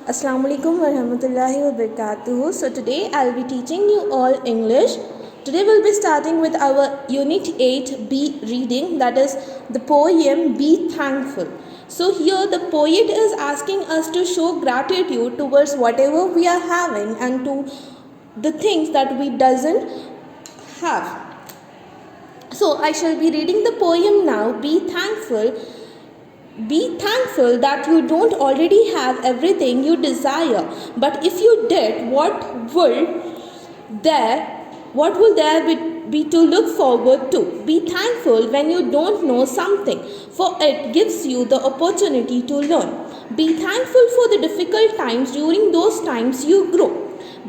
Assalamu alaikum warahmatullahi wabarakatuh. So today I'll be teaching you all English. Today we'll be starting with our Unit 8B reading, that is the poem Be Thankful. So here the poet is asking us to show gratitude towards whatever we are having and to the things that we doesn't have. So I shall be reading the poem now. Be thankful. Be thankful that you don't already have everything you desire, but if you did, what will there be to look forward to? Be thankful when you don't know something, for it gives you the opportunity to learn. Be thankful for the difficult times. During those times you grow.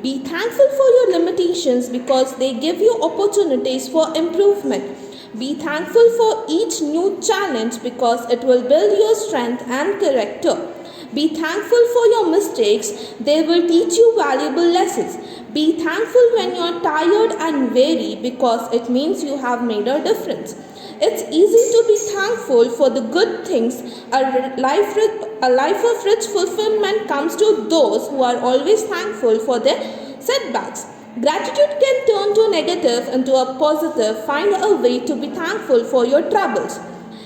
Be thankful for your limitations because they give you opportunities for improvement. Be thankful for each new challenge because it will build your strength and character. Be thankful for your mistakes, they will teach you valuable lessons. Be thankful when you are tired and weary because it means you have made a difference. It's easy to be thankful for the good things. A life of rich fulfillment comes to those who are always thankful for their setbacks. Gratitude can turn to negative into a positive. Find a way to be thankful for your troubles,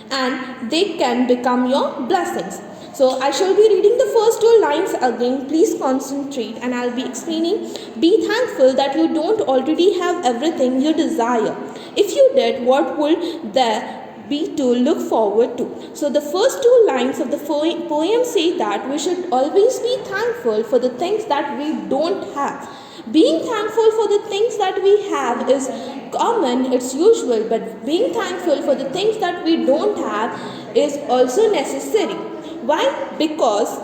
and they can become your blessings. So I shall be reading the first two lines again. Please concentrate and I'll be explaining. Be thankful that you don't already have everything you desire. If you did, what would there be to look forward to? So the first two lines of the poem say that we should always be thankful for the things that we don't have. Being thankful for the things that we have is common, it's usual, but being thankful for the things that we don't have is also necessary. Why? Because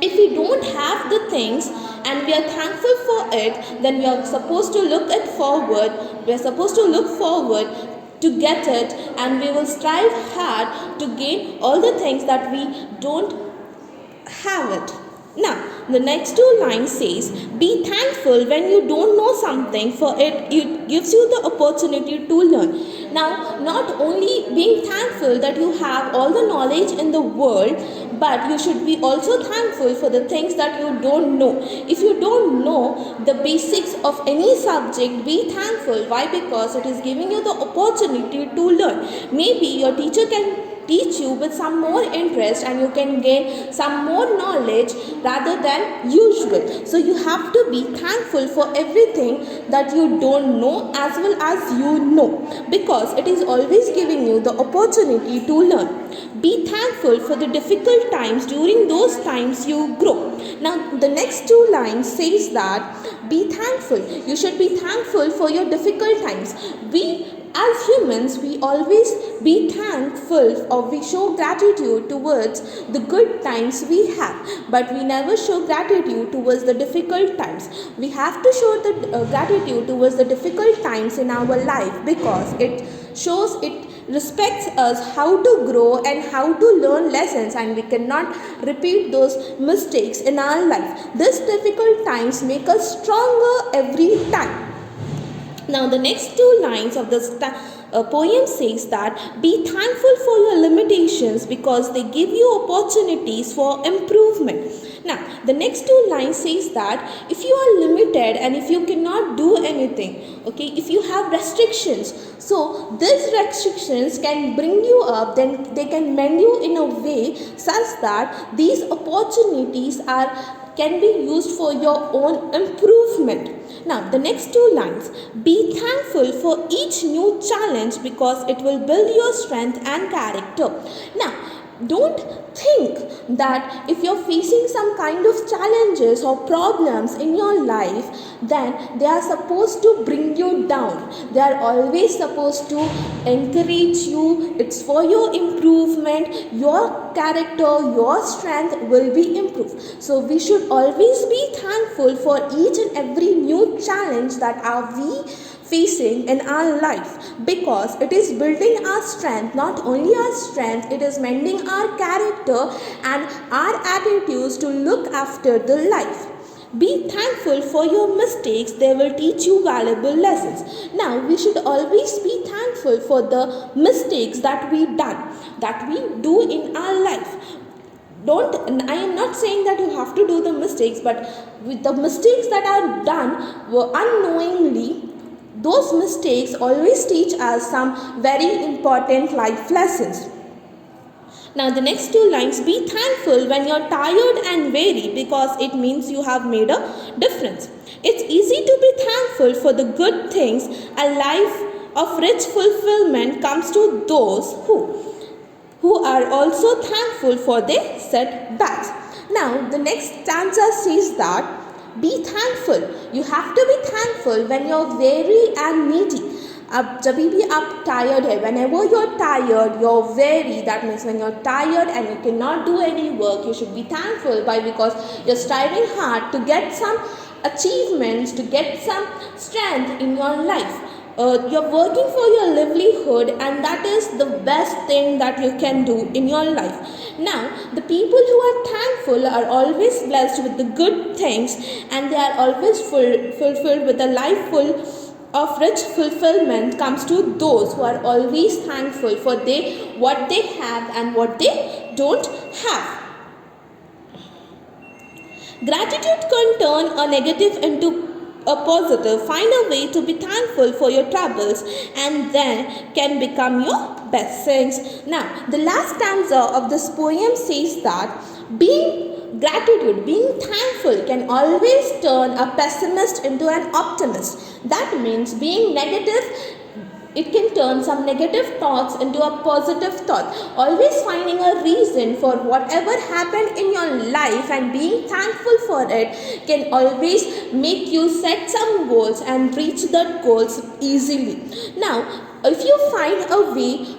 if we don't have the things and we are thankful for it, then we are supposed to look forward to get it, and we will strive hard to gain all the things that we don't have it. Now, the next two lines says, be thankful when you don't know something, for it gives you the opportunity to learn. Now, not only being thankful that you have all the knowledge in the world, but you should be also thankful for the things that you don't know. If you don't know the basics of any subject, be thankful. Why? Because it is giving you the opportunity to learn. Maybe your teacher can teach you with some more interest and you can gain some more knowledge rather than usual. So you have to be thankful for everything that you don't know as well as you know, because it is always giving you the opportunity to learn. Be thankful for the difficult times. During those times you grow. Now the next two lines says that be thankful. You should be thankful for your difficult times. As humans, we always be thankful, or we show gratitude towards the good times we have, but we never show gratitude towards the difficult times. We have to show the gratitude towards the difficult times in our life, because it respects us how to grow and how to learn lessons, and we cannot repeat those mistakes in our life. These difficult times make us stronger every time. Now the next two lines of the poem says that be thankful for your limitations because they give you opportunities for improvement. Now the next two lines says that if you are limited and if you cannot do anything, if you have restrictions, so these restrictions can bring you up, then they can mend you in a way such that these opportunities can be used for your own improvement. Now, the next two lines, be thankful for each new challenge because it will build your strength and character. Now, don't think that if you're facing some kind of challenges or problems in your life, then they are supposed to bring you down. They are always supposed to encourage you. It's for your improvement. Your character, your strength will be improved. So we should always be thankful for each and every new challenge that we facing in our life, because it is building our strength. Not only our strength, it is mending our character and our attitudes to look after the life. Be thankful for your mistakes, they will teach you valuable lessons. Now we should always be thankful for the mistakes that we do in our life. don't, I am not saying that you have to do the mistakes, but with the mistakes that are done unknowingly, those mistakes always teach us some very important life lessons. Now the next two lines, be thankful when you're tired and weary, because it means you have made a difference. It's easy to be thankful for the good things. A life of rich fulfillment comes to those who are also thankful for their setbacks. Now the next stanza says that be thankful. You have to be thankful when you're weary and needy. अब जब भी आप tired है, whenever you're tired, you're weary, that means when you're tired and you cannot do any work, you should be thankful because you're striving hard to get some achievements, to get some strength in your life. You're working for your livelihood, and that is the best thing that you can do in your life. Now, the people who are thankful are always blessed with the good things, and they are always fulfilled with a life full of rich fulfillment comes to those who are always thankful for what they have and what they don't have. Gratitude can turn a negative into a positive. Find a way to be thankful for your troubles, and then can become your blessings. Now, the last stanza of this poem says that being thankful can always turn a pessimist into an optimist. That means being negative, it can turn some negative thoughts into a positive thought. Always finding a reason for whatever happened in your life and being thankful for it can always make you set some goals and reach the goals easily. Now, if you find a way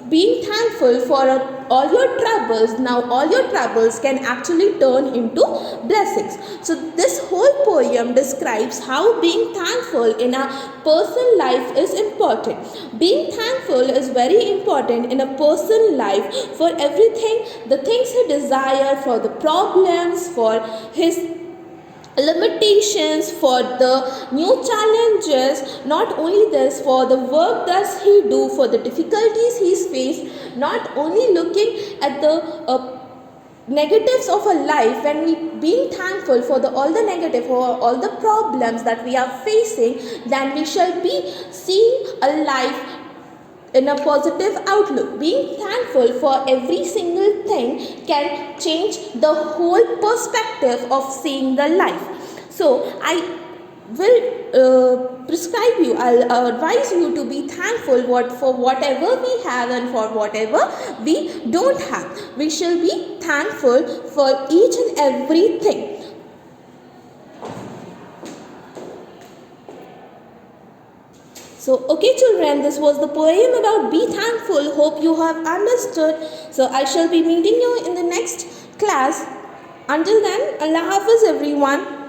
being thankful for all your troubles, now all your troubles can actually turn into blessings. So this whole poem describes how being thankful in a person's life is important. Being thankful is very important in a person's life for everything, the things he desires, for the problems, for his limitations, for the new challenges. Not only this, for the work does he do, for the difficulties he's faced, not only looking at the negatives of a life. When we being thankful for all the negative or all the problems that we are facing, then we shall be seeing a life in a positive outlook. Being thankful for every single thing can change the whole perspective of seeing the life. So I will prescribe you, I'll advise you to be thankful for whatever we have and for whatever we don't have. We shall be thankful for each and everything. So, okay children, this was the poem about be thankful. Hope you have understood. So, I shall be meeting you in the next class. Until then, Allah Hafiz everyone.